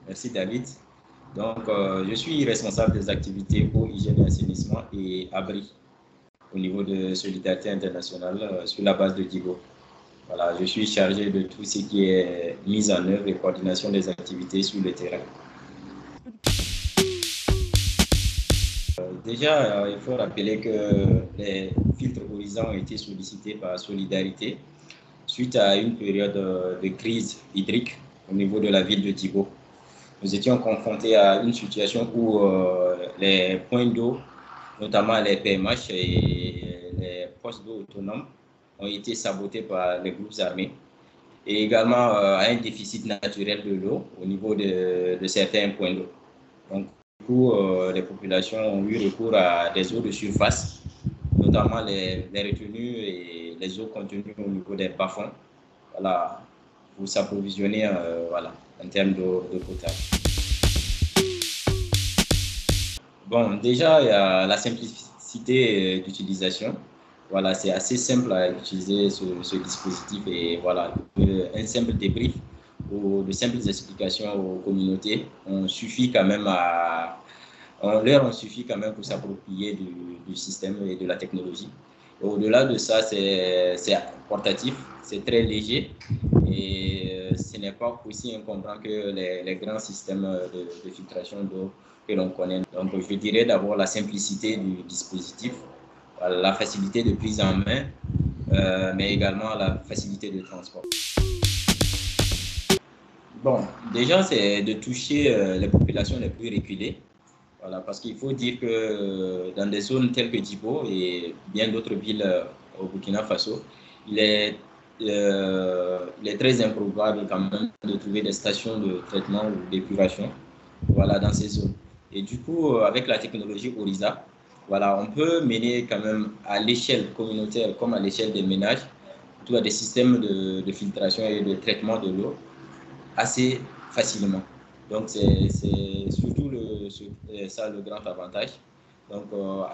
Merci David. Donc, je suis responsable des activités eau, hygiène et assainissement et abri au niveau de Solidarité Internationale sur la base de Digo. Voilà, je suis chargé de tout ce qui est mise en œuvre et coordination des activités sur le terrain. Déjà, il faut rappeler que les filtres Horizon ont été sollicités par Solidarité suite à une période de crise hydrique au niveau de la ville de Digo. Nous étions confrontés à une situation où les points d'eau, notamment les PMH et les postes d'eau autonomes, ont été sabotés par les groupes armés, et également à un déficit naturel de l'eau au niveau de certains points d'eau. Donc, du coup, les populations ont eu recours à des eaux de surface, notamment les retenues et les eaux contenues au niveau des bas-fonds, voilà, pour s'approvisionner voilà, en termes d'eau potable. Bon, déjà, il y a la simplicité d'utilisation. Voilà, c'est assez simple à utiliser ce dispositif et voilà, un simple débrief ou de simples explications aux communautés, on suffit quand même on suffit quand même pour s'approprier du système et de la technologie. Au-delà de ça, c'est portatif, c'est très léger et ce n'est pas aussi encombrant que les grands systèmes de filtration d'eau que l'on connaît. Donc, je dirais d'abord la simplicité du dispositif, la facilité de prise en main, mais également la facilité de transport. Bon, déjà, c'est de toucher les populations les plus reculées. Voilà, parce qu'il faut dire que dans des zones telles que Djibo et bien d'autres villes au Burkina Faso, il est très improbable quand même de trouver des stations de traitement ou d'épuration, voilà, dans ces zones. Et du coup, avec la technologie Oriza, voilà, on peut mener quand même à l'échelle communautaire comme à l'échelle des ménages, tout à des systèmes de filtration et de traitement de l'eau assez facilement. Donc, c'est surtout ça le grand avantage. Donc,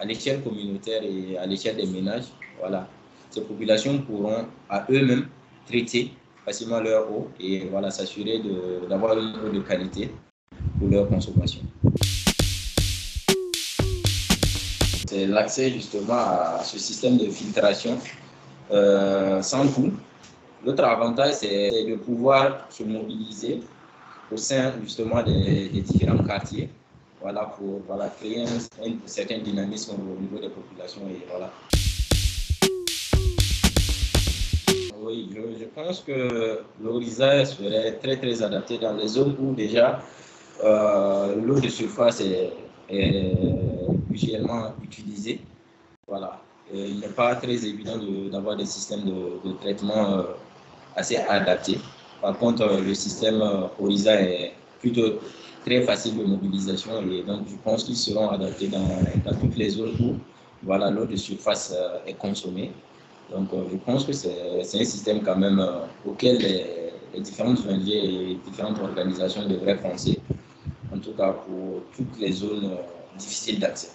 à l'échelle communautaire et à l'échelle des ménages, voilà, ces populations pourront à eux-mêmes traiter facilement leur eau et voilà, s'assurer d'avoir une eau de qualité pour leur consommation. C'est l'accès justement à ce système de filtration sans coût. L'autre avantage, c'est de pouvoir se mobiliser au sein justement des différents quartiers, voilà, pour voilà, créer un certain dynamisme au niveau des populations. Et voilà. Oui, je pense que l'ORISA serait très très adapté dans les zones où déjà l'eau de surface est usuellement utilisée. Voilà. Et il n'est pas très évident d'avoir des systèmes de traitement assez adaptés. Par contre, le système ORISA est plutôt très facile de mobilisation et donc je pense qu'ils seront adaptés dans toutes les zones où voilà, l'eau de surface est consommée. Donc je pense que c'est un système quand même auquel les différentes ONG et les différentes organisations devraient penser, en tout cas pour toutes les zones difficiles d'accès.